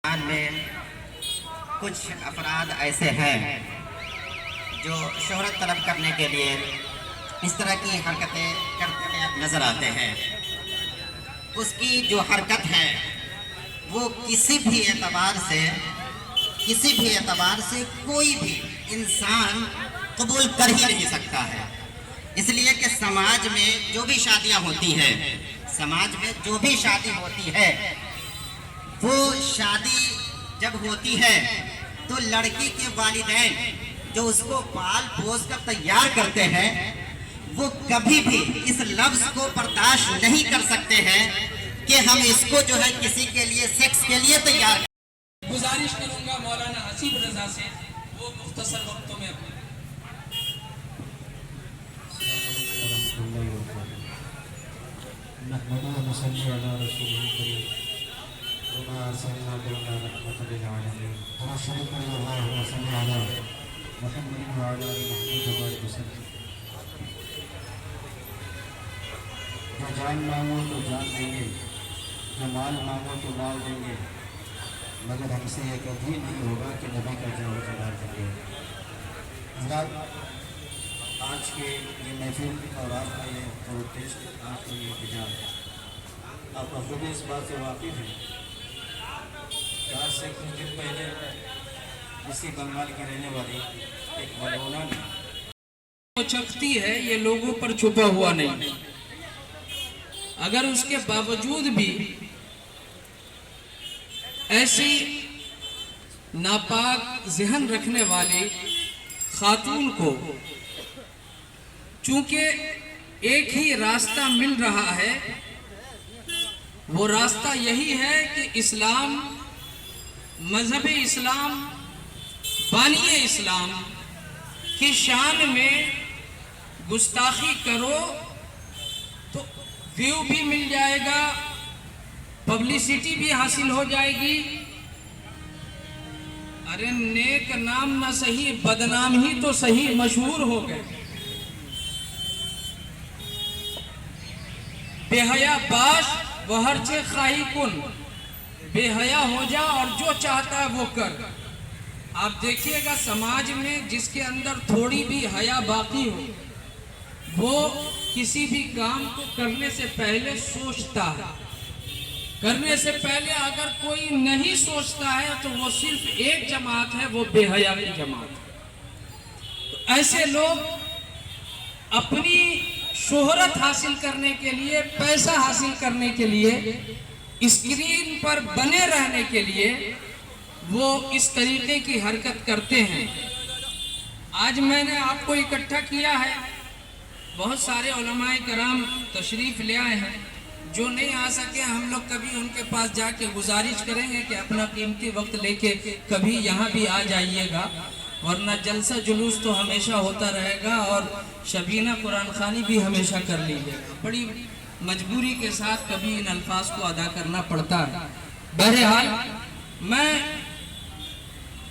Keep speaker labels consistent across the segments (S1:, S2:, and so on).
S1: میں کچھ افراد ایسے ہیں جو شہرت طلب کرنے کے لیے اس طرح کی حرکتیں کرتے ہوئے نظر آتے ہیں۔ اس کی جو حرکت ہے وہ کسی بھی اعتبار سے کوئی بھی انسان قبول کر ہی نہیں سکتا ہے، اس لیے کہ سماج میں جو بھی شادی ہوتی ہے وہ شادی جب ہوتی ہے تو لڑکی کے والدین جو اس کو پال پوس کر تیار کرتے ہیں وہ کبھی بھی اس لفظ کو برداشت نہیں کر سکتے ہیں کہ ہم اس کو جو ہے کسی کے لیے سیکس کے لیے تیار کریں۔
S2: گزارش کروں گا مولانا حسیب رضا سے، وہ مختصر وقتوں میں اپنے
S3: نحمده ونصلي على رسوله الكريم وما أرسلناك إلا رحمة للعالمين ونشهد أن اللهم صل على محمد وعلى آل محمد وبارك وسلم۔ جو جان مانگو تو جان دیں گے، جو مال مانگو تو مال دیں گے، مگر ہم سے یہ کبھی نہیں ہوگا کہ نبی کا جاؤ جلال دیں گے۔ حضرات، آج کے یہ محفل اور آپ کا یہ پروٹیسٹ، آپ کا یہ احتجاج، آپ خود اس بات سے واقف ہیں کہ آج سے کچھ دن پہلے اسی بنگال کی رہنے والی ایک ملونہ نے
S2: وہ چکتی ہے، یہ لوگوں پر چھپا ہوا نہیں، اگر اس کے باوجود بھی ایسی ناپاک ذہن رکھنے والی خاتون کو چونکہ ایک ہی راستہ مل رہا ہے، وہ راستہ یہی ہے کہ اسلام، مذہب اسلام، بانی اسلام کی شان میں گستاخی کرو تو ویو بھی مل جائے گا، پبلسٹی بھی حاصل ہو جائے گی، ارے نیک نام نہ صحیح بدنام ہی تو صحیح، مشہور ہو گئے۔ بے حیا باش وہ ہر چے خواہی کن، بے حیا ہو جا اور جو چاہتا ہے وہ کر۔ آپ دیکھیے گا سماج میں جس کے اندر تھوڑی بھی حیا باقی ہو وہ کسی بھی کام کو کرنے سے پہلے سوچتا ہے، کرنے سے پہلے اگر کوئی نہیں سوچتا ہے تو وہ صرف ایک جماعت ہے، وہ بے حیا کی جماعت ہے۔ تو ایسے لوگ اپنی شہرت حاصل کرنے کے لیے، پیسہ حاصل کرنے کے لیے، اسکرین پر بنے رہنے کے لیے وہ اس طریقے کی حرکت کرتے ہیں۔ آج میں نے آپ کو اکٹھا کیا ہے، بہت سارے علماء کرام تشریف لے آئے ہیں، جو نہیں آ سکے ہم لوگ کبھی ان کے پاس جا کے گزارش کریں گے کہ اپنا قیمتی وقت لے کے کبھی یہاں بھی آ جائیے گا، ورنہ جلسہ جلوس تو ہمیشہ ہوتا رہے گا اور شبینہ قرآن خوانی بھی ہمیشہ کر لیجیے گا۔ بڑی مجبوری کے ساتھ کبھی ان الفاظ کو ادا کرنا پڑتا ہے۔ بہرحال میں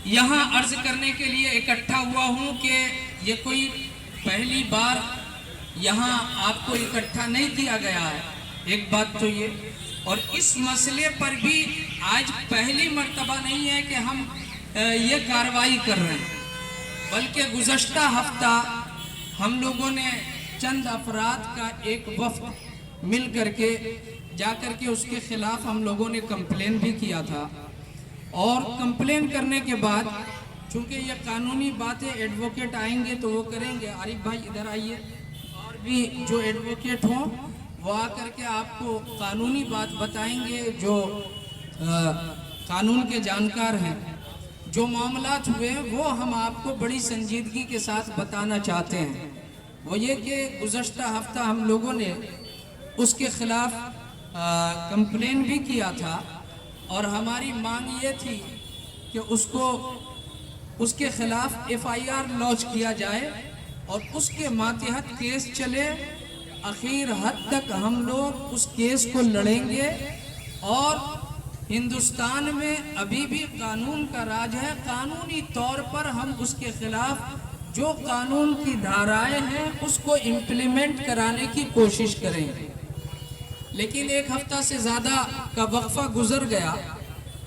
S2: یہاں عرض کرنے کے لیے اکٹھا ہوا ہوں کہ یہ کوئی پہلی بار یہاں آپ کو اکٹھا نہیں کیا گیا ہے، ایک بات تو یہ، اور اس مسئلے پر بھی آج پہلی مرتبہ نہیں ہے کہ ہم یہ کارروائی کر رہے ہیں، بلکہ گزشتہ ہفتہ ہم لوگوں نے چند افراد کا ایک وفد مل کر کے جا کر کے اس کے خلاف ہم لوگوں نے کمپلین بھی کیا تھا، اور کمپلین کرنے کے بعد چونکہ یہ قانونی باتیں ایڈوکیٹ آئیں گے تو وہ کریں گے، عارف بھائی ادھر آئیے، اور بھی جو ایڈوکیٹ ہوں وہ آ کر کے آپ کو قانونی بات بتائیں گے، جو قانون کے جانکار ہیں۔ جو معاملات ہوئے وہ ہم آپ کو بڑی سنجیدگی کے ساتھ بتانا چاہتے ہیں، وہ یہ کہ گزشتہ ہفتہ ہم لوگوں نے اس کے خلاف کمپلین بھی کیا تھا، اور ہماری مانگ یہ تھی کہ اس کے خلاف ایف آئی آر لانچ کیا جائے اور اس کے ماتحت کیس چلے، آخر حد تک ہم لوگ اس کیس کو لڑیں گے، اور ہندوستان میں ابھی بھی قانون کا راج ہے، قانونی طور پر ہم اس کے خلاف جو قانون کی دھارائیں ہیں اس کو امپلیمنٹ کرانے کی کوشش کریں گے۔ لیکن ایک ہفتہ سے زیادہ کا وقفہ گزر گیا،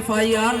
S2: FIR